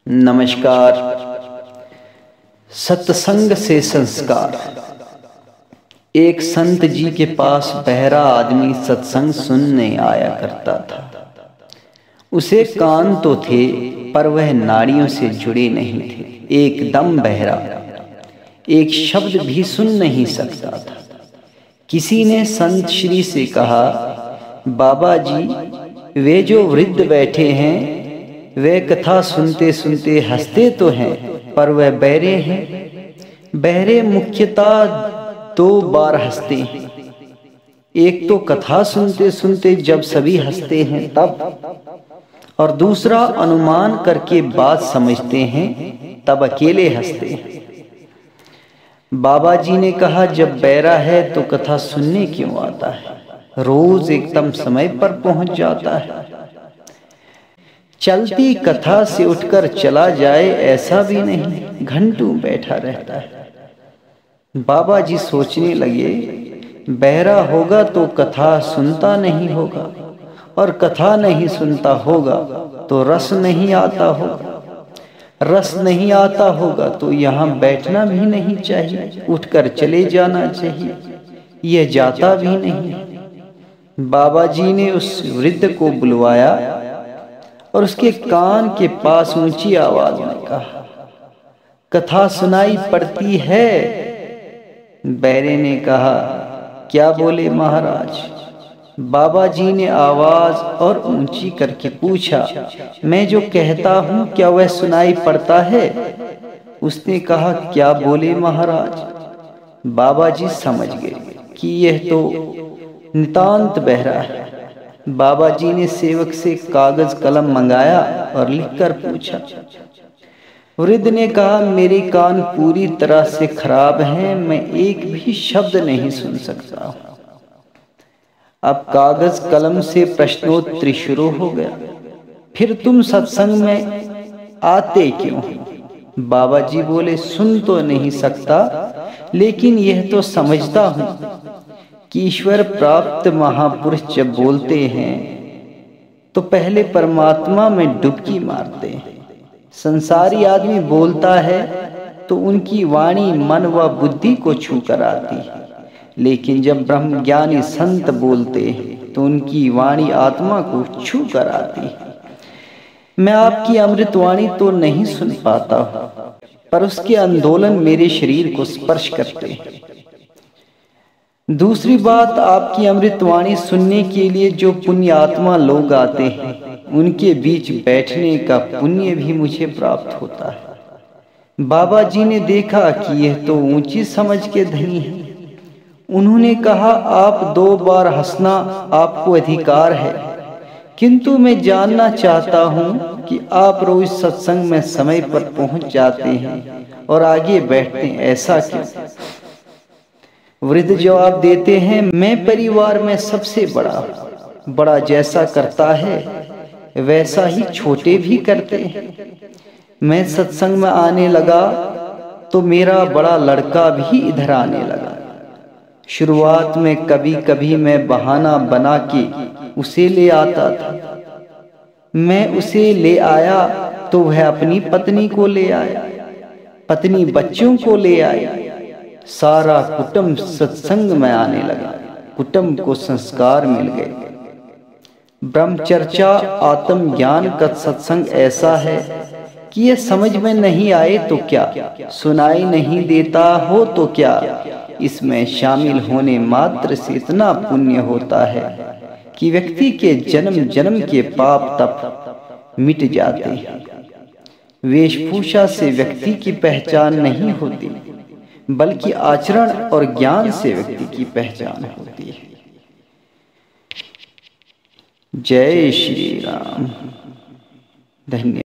नमस्कार। सत्संग से संस्कार। एक संत जी के पास बहरा आदमी सत्संग सुनने आया करता था। उसे कान तो थे पर वह नाड़ियों से जुड़े नहीं थे। एकदम बहरा, एक शब्द भी सुन नहीं सकता था। किसी ने संत श्री से कहा, बाबा जी, वे जो वृद्ध बैठे हैं वे कथा सुनते सुनते हंसते तो हैं पर वह बहरे हैं। बहरे मुख्यतः दो बार हंसते हैं। एक तो कथा सुनते सुनते जब सभी हंसते हैं तब, और दूसरा अनुमान करके बात समझते हैं तब अकेले हंसते हैं। बाबा जी ने कहा, जब बहरा है तो कथा सुनने क्यों आता है? रोज एकदम समय पर पहुंच जाता है। चलती कथा से उठकर चला जाए ऐसा भी नहीं, घंटों बैठा रहता है। बाबा जी सोचने लगे, बहरा होगा तो कथा सुनता नहीं होगा, और कथा नहीं सुनता होगा तो रस नहीं आता होगा। रस नहीं आता होगा तो यहाँ बैठना भी नहीं चाहिए, उठकर चले जाना चाहिए। यह जाता भी नहीं। बाबा जी ने उस वृद्ध को बुलवाया और उसके कान के पास ऊंची आवाज में कहा, कथा सुनाई पड़ती है? बहरे ने कहा, क्या बोले महाराज? बाबा जी ने आवाज और ऊंची करके पूछा, मैं जो कहता हूं क्या वह सुनाई पड़ता है? उसने कहा, क्या बोले महाराज? बाबा जी समझ गए कि यह तो नितांत बहरा है। बाबा जी ने सेवक से कागज कलम मंगाया और लिखकर पूछा। वृद्ध ने कहा, मेरे कान पूरी तरह से खराब हैं, मैं एक भी शब्द नहीं सुन सकता हूं। अब कागज कलम से प्रश्नोत्तरी शुरू हो गया। फिर तुम सत्संग में आते क्यों? बाबा जी बोले, सुन तो नहीं सकता, लेकिन यह तो समझता हूं कि ईश्वर प्राप्त महापुरुष जब बोलते हैं तो पहले परमात्मा में डुबकी मारते हैं। संसारी आदमी बोलता है तो उनकी वाणी मन व बुद्धि को छू कर आती है, लेकिन जब ब्रह्मज्ञानी संत बोलते हैं तो उनकी वाणी आत्मा को छू कर आती है। मैं आपकी अमृतवाणी तो नहीं सुन पाता हूं, पर उसके आंदोलन मेरे शरीर को स्पर्श करते हैं। दूसरी बात, आपकी अमृतवाणी सुनने के लिए जो पुण्य आत्मा लोग आते हैं उनके बीच बैठने का पुण्य भी मुझे प्राप्त होता है। बाबा जी ने देखा कि यह तो ऊंची समझ के धनी है। उन्होंने कहा, आप 2 बार हंसना आपको अधिकार है, किंतु मैं जानना चाहता हूं कि आप रोज सत्संग में समय पर पहुंच जाते हैं और आगे बैठते हैं, ऐसा क्यों? वृद्ध जवाब देते हैं, मैं परिवार में सबसे बड़ा जैसा करता है वैसा ही छोटे भी करते हैं। मैं सत्संग में आने लगा तो मेरा बड़ा लड़का भी इधर आने लगा। शुरुआत में कभी कभी मैं बहाना बना के उसे ले आता था। मैं उसे ले आया तो वह अपनी पत्नी को ले आया, पत्नी बच्चों को ले आई। सारा कुटुंब सत्संग में आने लगा। कुटुंब को संस्कार मिल गए। ब्रह्मचर्चा आत्म ज्ञान का सत्संग ऐसा है कि ये समझ में नहीं आए तो क्या, सुनाई नहीं देता हो तो क्या, इसमें शामिल होने मात्र से इतना पुण्य होता है कि व्यक्ति के जन्म जन्म के पाप तप मिट जाते हैं। वेशभूषा से व्यक्ति की पहचान नहीं होती, बल्कि आचरण और ज्ञान से व्यक्ति की पहचान होती है। जय श्री राम। धन्यवाद।